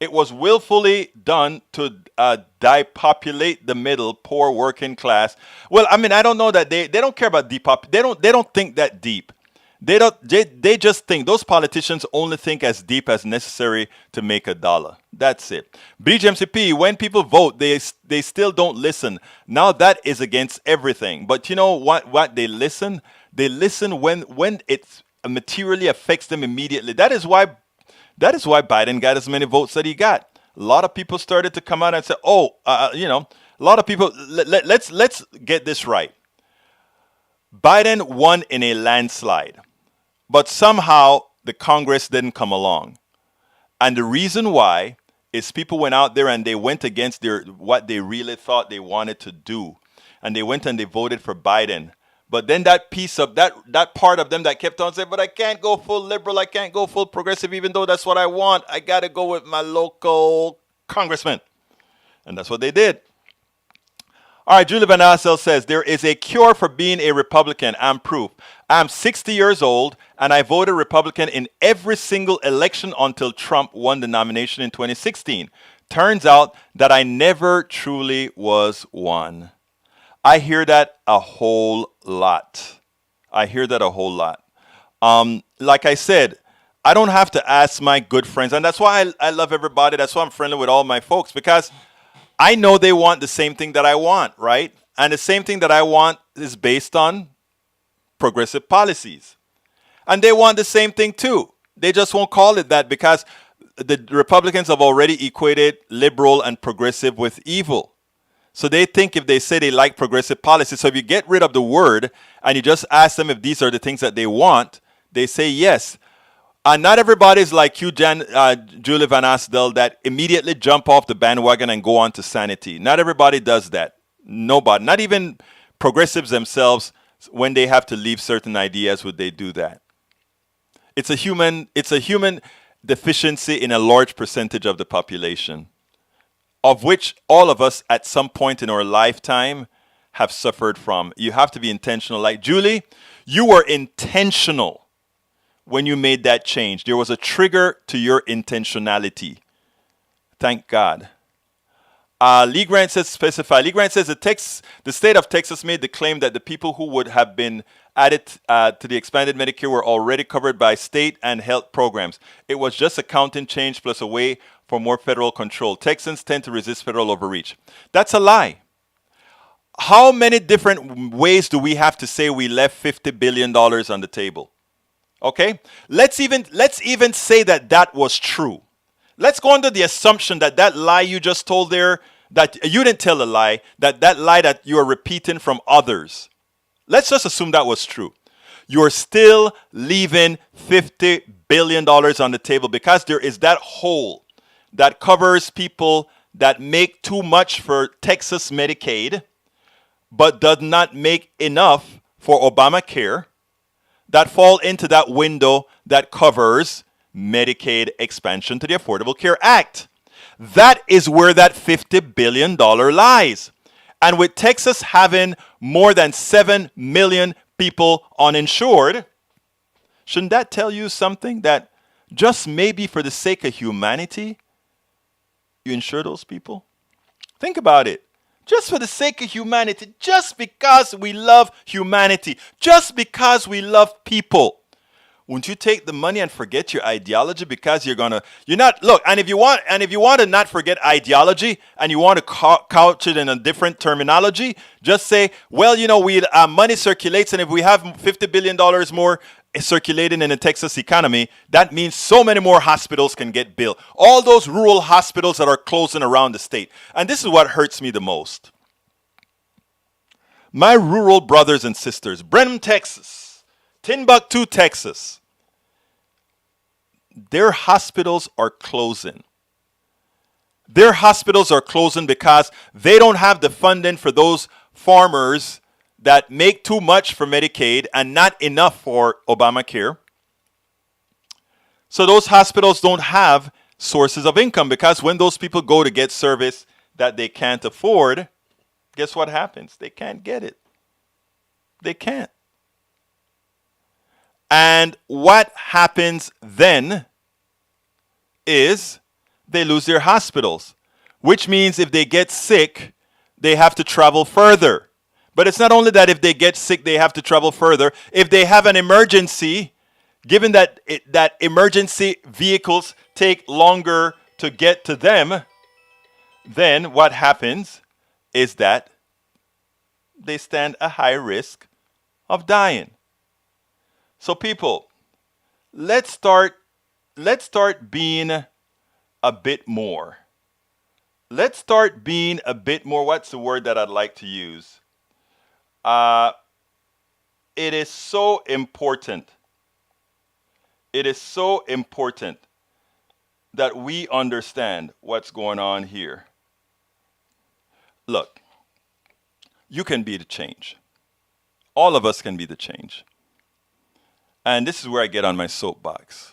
It was willfully done to depopulate the middle, poor working class. Well, I mean, I don't know that they don't care about depop. They don't think that deep. They just think, those politicians only think as deep as necessary to make a dollar. That's it. BGMCP, when people vote, they still don't listen. Now that is against everything. But you know what they listen? They listen when it materially affects them immediately. That is why Biden got as many votes that he got. A lot of people started to come out and say, a lot of people, let's get this right. Biden won in a landslide, but somehow the Congress didn't come along. And the reason why is people went out there and they went against what they really thought they wanted to do. And they went and they voted for Biden. But then that piece of that part of them that kept on saying, but I can't go full liberal, I can't go full progressive, even though that's what I want. I got to go with my local congressman. And that's what they did. All right, Julie Van Assel says, there is a cure for being a Republican. I'm proof. I'm 60 years old, and I voted Republican in every single election until Trump won the nomination in 2016. Turns out that I never truly was one. I hear that a whole lot. Like I said, I don't have to ask my good friends, and that's why I love everybody. That's why I'm friendly with all my folks, because I know they want the same thing that I want, right? And the same thing that I want is based on progressive policies. And they want the same thing too. They just won't call it that because the Republicans have already equated liberal and progressive with evil. So they think if they say they like progressive policies, so if you get rid of the word and you just ask them if these are the things that they want, they say yes. And not everybody is like you, Julie Van Asdel, that immediately jump off the bandwagon and go on to sanity. Not everybody does that. Nobody. Not even progressives themselves, when they have to leave certain ideas, would they do that. It's a human deficiency in a large percentage of the population, of which all of us at some point in our lifetime have suffered from. You have to be intentional. Like Julie, you were intentional when you made that change. There was a trigger to your intentionality. Thank God. Lee Grant says, specify. Lee Grant says the state of Texas made the claim that the people who would have been added to the expanded Medicare were already covered by state and health programs. It was just a counting change plus a way for more federal control. Texans tend to resist federal overreach. That's a lie. How many different ways do we have to say we left $50 billion on the table? Okay, let's even say that was true. Let's go under the assumption that lie you just told there, that you didn't tell a lie, that lie that you are repeating from others. Let's just assume that was true. You're still leaving $50 billion on the table because there is that hole that covers people that make too much for Texas Medicaid, but does not make enough for Obamacare. that fall into that window that covers Medicaid expansion to the Affordable Care Act. That is where that $50 billion lies. And with Texas having more than 7 million people uninsured, shouldn't that tell you something? That just maybe for the sake of humanity, you insure those people? Think about it. Just for the sake of humanity, just because we love humanity, just because we love people, won't you take the money and forget your ideology because you're not, look, and if you want to not forget ideology and you want to couch it in a different terminology, just say, well, money circulates, and if we have $50 billion more circulating in the Texas economy, that means so many more hospitals can get built. All those rural hospitals that are closing around the state. And this is what hurts me the most. My rural brothers and sisters, Brenham, Texas, Timbuktu, Texas, their hospitals are closing. Their hospitals are closing because they don't have the funding for those farmers that make too much for Medicaid and not enough for Obamacare. So those hospitals don't have sources of income, because when those people go to get service that they can't afford, guess what happens? They can't get it. They can't. And what happens then is they lose their hospitals, which means if they get sick, they have to travel further. But it's not only that if they get sick, they have to travel further. If they have an emergency, given that that emergency vehicles take longer to get to them, then what happens is that they stand a high risk of dying. So people, let's start being a bit more. Let's start being a bit more, what's the word that I'd like to use? It is so important. It is so important that we understand what's going on here. Look, you can be the change. All of us can be the change. And this is where I get on my soapbox.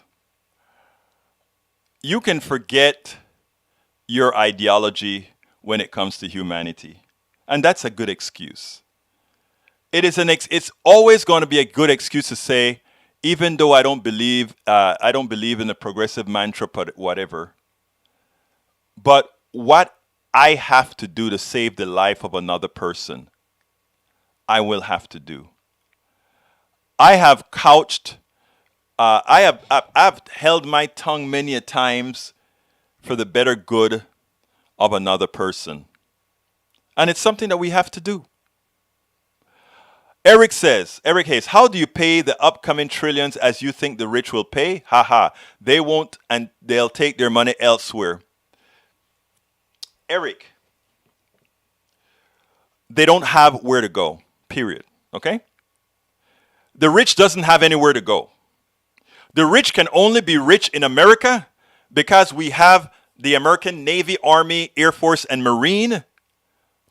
You can forget your ideology when it comes to humanity. And that's a good excuse. It's always going to be a good excuse to say, even though I don't believe in the progressive mantra, but whatever. But what I have to do to save the life of another person, I will have to do. I have couched, I've held my tongue many a times for the better good of another person. And it's something that we have to do. Eric Hayes, how do you pay the upcoming trillions as you think the rich will pay? They won't, and they'll take their money elsewhere. Eric, they don't have where to go, period, okay? The rich doesn't have anywhere to go. The rich can only be rich in America because we have the American Navy, Army, Air Force, and Marine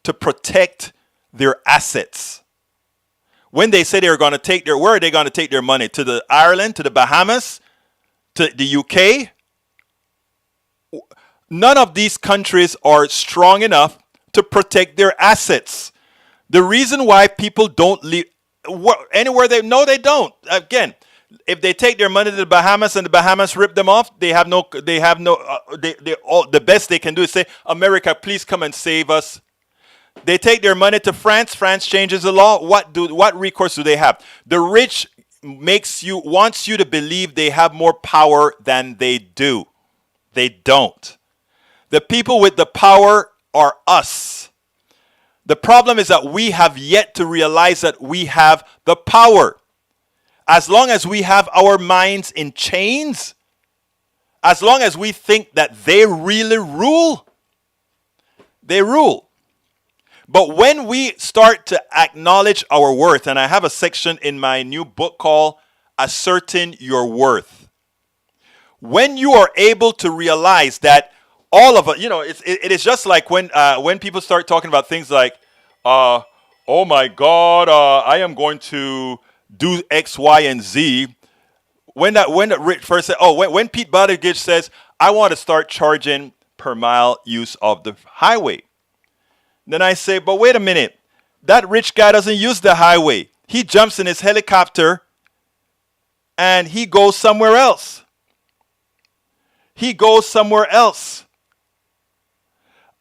to protect their assets. When they say they're going to take where are they going to take their money? To the Ireland, to the Bahamas, to the UK? None of these countries are strong enough to protect their assets. The reason why people don't leave anywhere they don't. Again, if they take their money to the Bahamas and the Bahamas rip them off, the best they can do is say, America, please come and save us. They take their money to France. France changes the law. What recourse do they have? The rich wants you to believe they have more power than they do. They don't. The people with the power are us. The problem is that we have yet to realize that we have the power. As long as we have our minds in chains, as long as we think that they really rule, they rule. But when we start to acknowledge our worth, and I have a section in my new book called Asserting Your Worth. When you are able to realize that all of us, it is just like when people start talking about things like, oh my God, I am going to do X, Y, and Z. When the rich first said, when Pete Buttigieg says, I want to start charging per mile use of the highway. Then I say, but wait a minute. That rich guy doesn't use the highway. He jumps in his helicopter and he goes somewhere else. He goes somewhere else.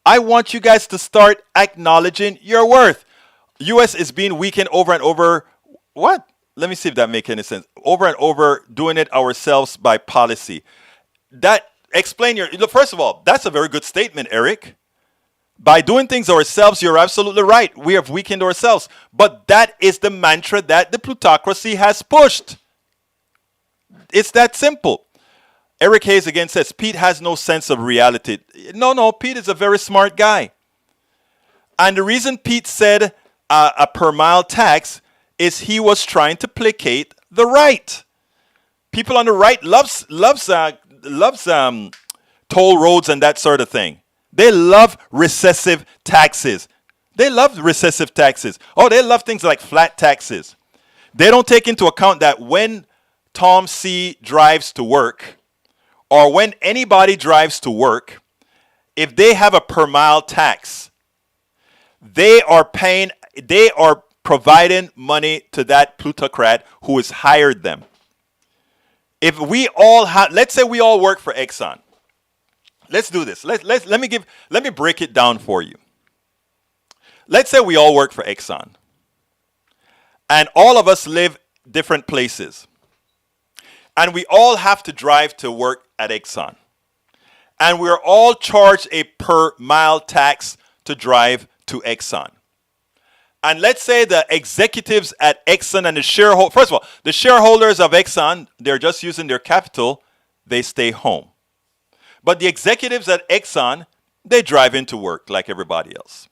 I want you guys to start acknowledging your worth. U.S. is being weakened over and over. What? Let me see if that makes any sense. Over and over, doing it ourselves by policy. That explain your. First of all, that's a very good statement, Eric. By doing things ourselves, you're absolutely right. We have weakened ourselves. But that is the mantra that the plutocracy has pushed. It's that simple. Eric Hayes again says, Pete has no sense of reality. No, Pete is a very smart guy. And the reason Pete said a per mile tax is he was trying to placate the right. People on the right loves toll roads and that sort of thing. They love recessive taxes. They love recessive taxes. Oh, they love things like flat taxes. They don't take into account that when Tom C. drives to work, or when anybody drives to work, if they have a per mile tax, they are providing money to that plutocrat who has hired them. If we all have, let's say we all work for Exxon. Let's do this. Let me break it down for you. Let's say we all work for Exxon. And all of us live different places. And we all have to drive to work at Exxon. And we're all charged a per mile tax to drive to Exxon. And let's say the executives at Exxon and the shareholders, first of all, the shareholders of Exxon, they're just using their capital, they stay home. But the executives at Exxon, they drive into work like everybody else.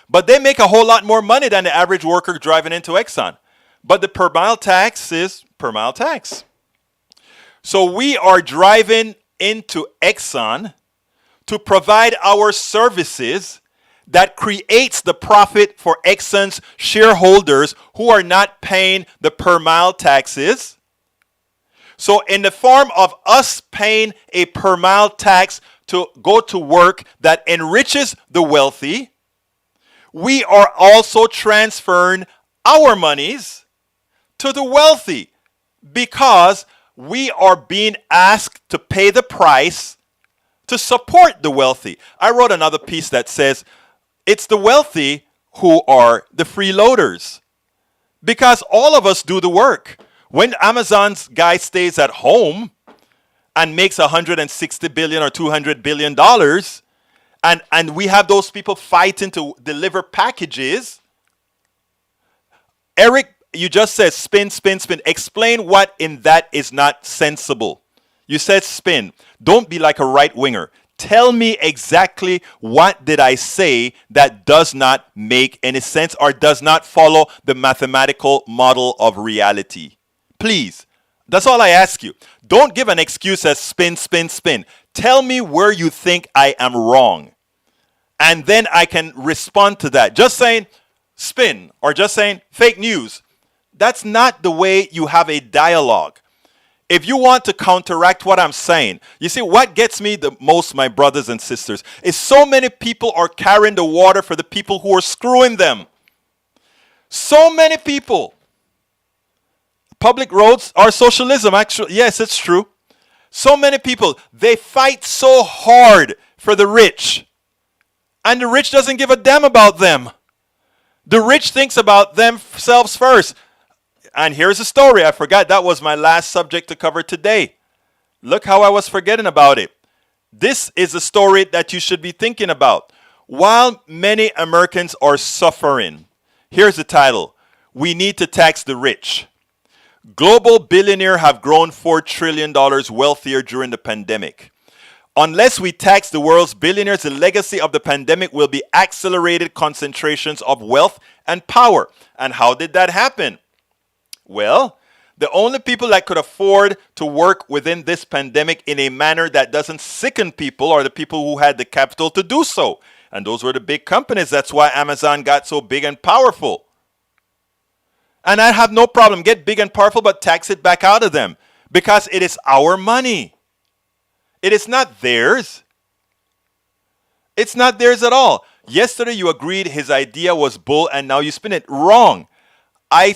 But they make a whole lot more money than the average worker driving into Exxon. But the per mile tax is per mile tax. So we are driving into Exxon to provide our services that creates the profit for Exxon's shareholders who are not paying the per mile taxes. So in the form of us paying a per mile tax to go to work that enriches the wealthy, we are also transferring our monies to the wealthy because we are being asked to pay the price to support the wealthy. I wrote another piece that says it's the wealthy who are the freeloaders because all of us do the work. When Amazon's guy stays at home and makes $160 billion or $200 billion, and we have those people fighting to deliver packages, Eric, you just said spin, spin, spin. Explain what in that is not sensible. You said spin. Don't be like a right winger. Tell me exactly what did I say that does not make any sense or does not follow the mathematical model of reality. Please. That's all I ask you. Don't give an excuse as spin, spin, spin. Tell me where you think I am wrong. And then I can respond to that. Just saying spin or just saying fake news. That's not the way you have a dialogue. If you want to counteract what I'm saying, you see, what gets me the most, my brothers and sisters, is so many people are carrying the water for the people who are screwing them. So many people. Public roads are socialism, actually. Yes, it's true. So many people, they fight so hard for the rich. And the rich doesn't give a damn about them. The rich thinks about themselves first. And here's a story. I forgot that was my last subject to cover today. Look how I was forgetting about it. This is a story that you should be thinking about. While many Americans are suffering, here's the title. We need to tax the rich. Global billionaires have grown $4 trillion wealthier during the pandemic. Unless we tax the world's billionaires, the legacy of the pandemic will be accelerated concentrations of wealth and power. And how did that happen? Well, the only people that could afford to work within this pandemic in a manner that doesn't sicken people are the people who had the capital to do so. And those were the big companies. That's why Amazon got so big and powerful. And I have no problem. Get big and powerful, but tax it back out of them. Because it is our money. It is not theirs. It's not theirs at all. Yesterday you agreed his idea was bull and now you spin it. Wrong. I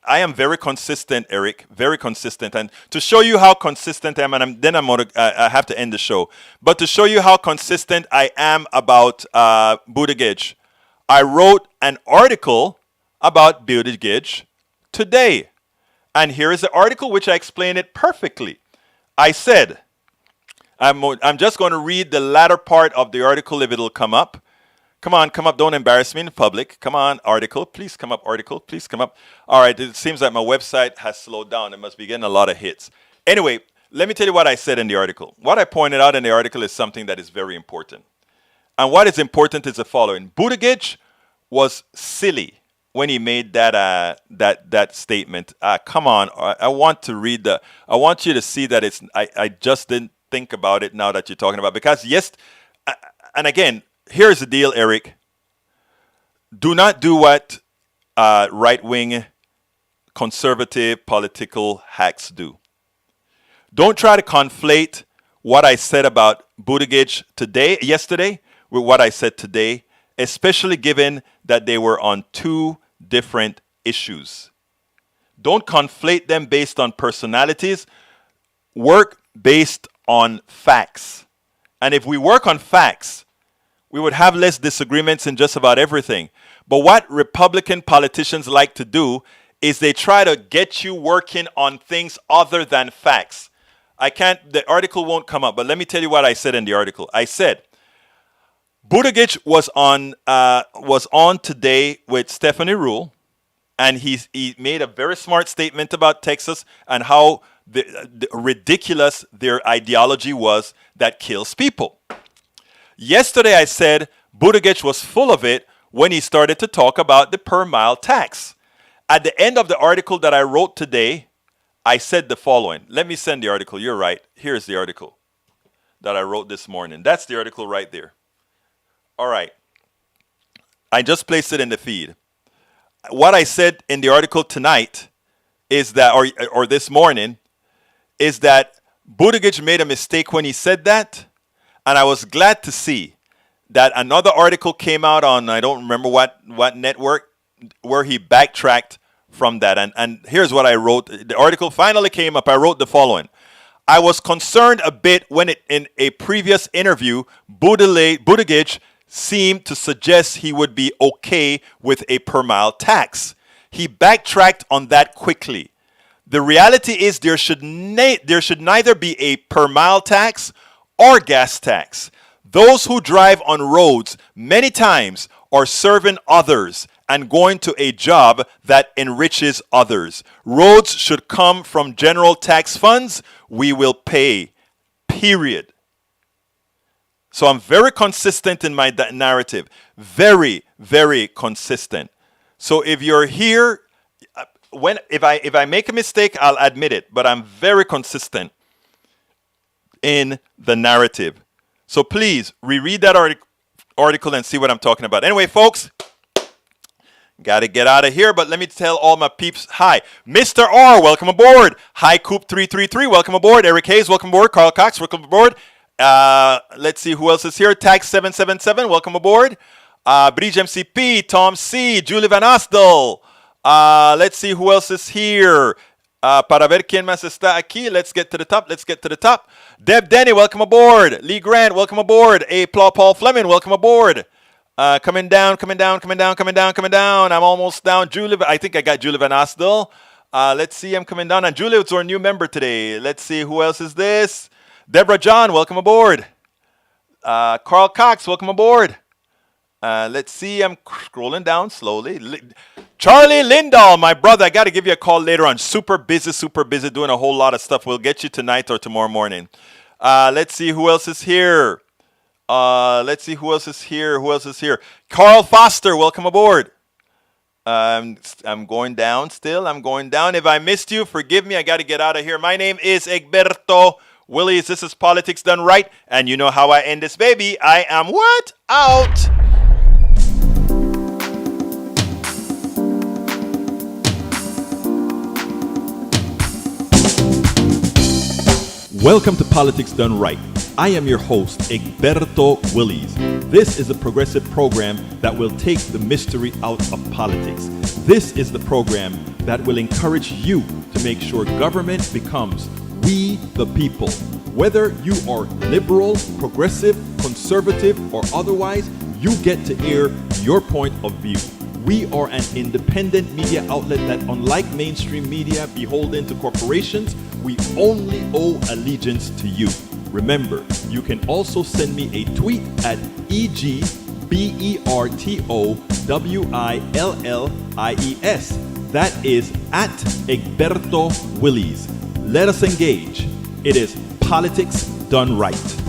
am very consistent, Eric. Very consistent. And to show you how consistent I am, and I have to end the show. But to show you how consistent I am about Buttigieg, I wrote an article about Buttigieg today. And here is the article which I explain it perfectly. I said, I'm just going to read the latter part of the article if it'll come up. Come on, come up. Don't embarrass me in public. Come on, article. Please come up, article. Please come up. All right, it seems like my website has slowed down. It must be getting a lot of hits. Anyway, let me tell you what I said in the article. What I pointed out in the article is something that is very important. And what is important is the following. Buttigieg was silly when he made that statement. Come on, I want you to see that I just didn't think about it now that you're talking about. Because yes, and again, here's the deal, Eric. Do not do what right-wing conservative political hacks do. Don't try to conflate what I said about Buttigieg yesterday with what I said today, especially given that they were on two different issues. Don't conflate them based on personalities. Work based on facts. And if we work on facts, we would have less disagreements in just about everything. But what Republican politicians like to do is they try to get you working on things other than facts. The article won't come up, but let me tell you what I said in the article. I said, Buttigieg was on today with Stephanie Rule, and he made a very smart statement about Texas and how the ridiculous their ideology was that kills people. Yesterday I said Buttigieg was full of it when he started to talk about the per mile tax. At the end of the article that I wrote today, I said the following. Let me send the article. You're right. Here's the article that I wrote this morning. That's the article right there. All right. I just placed it in the feed. What I said in the article tonight is that, or this morning, is that Buttigieg made a mistake when he said that. And I was glad to see that another article came out on, I don't remember what network, where he backtracked from that. And here's what I wrote. The article finally came up. I wrote the following. I was concerned a bit when in a previous interview, Buttigieg seemed to suggest he would be okay with a per mile tax. He backtracked on that quickly. The reality is there should neither be a per mile tax or gas tax. Those who drive on roads many times are serving others and going to a job that enriches others. Roads should come from general tax funds. We will pay, period. So I'm very consistent in my narrative. Very, very consistent. So if you're here, if I make a mistake, I'll admit it. But I'm very consistent in the narrative. So please reread that article and see what I'm talking about. Anyway, folks, got to get out of here. But let me tell all my peeps, hi. Mr. R, welcome aboard. Hi, Coop333, welcome aboard. Eric Hayes, welcome aboard. Carl Cox, welcome aboard. Let's see who else is here. Tax777, welcome aboard. Bridge MCP, Tom C, Julie Van Astel. Let's see who else is here. Para ver quién más está aquí. Let's get to the top. Deb Denny, welcome aboard. Lee Grant, welcome aboard. Paul Fleming, welcome aboard. Coming down. I'm almost down. Julie, I think I got Julie Van Astel. Let's see, I'm coming down. And Julie is our new member today. Let's see who else is this. Deborah John, welcome aboard. Carl Cox, welcome aboard. Let's see, I'm scrolling down slowly. Charlie Lindahl, my brother, I got to give you a call later on. Super busy, doing a whole lot of stuff. We'll get you tonight or tomorrow morning. Let's see who else is here. Who else is here? Carl Foster, welcome aboard. I'm going down still. If I missed you, forgive me. I got to get out of here. My name is Egberto Willies. This is Politics Done Right. And you know how I end this, baby. I am what? Out. Welcome to Politics Done Right. I am your host, Egberto Willies. This is a progressive program that will take the mystery out of politics. This is the program that will encourage you to make sure government becomes we the people. Whether you are liberal, progressive, conservative, or otherwise, you get to air your point of view. We are an independent media outlet that, unlike mainstream media beholden to corporations, we only owe allegiance to you. Remember, you can also send me a tweet at EGBERTOWILLIES. That is at Egberto Willies. Let us engage. It is Politics Done Right.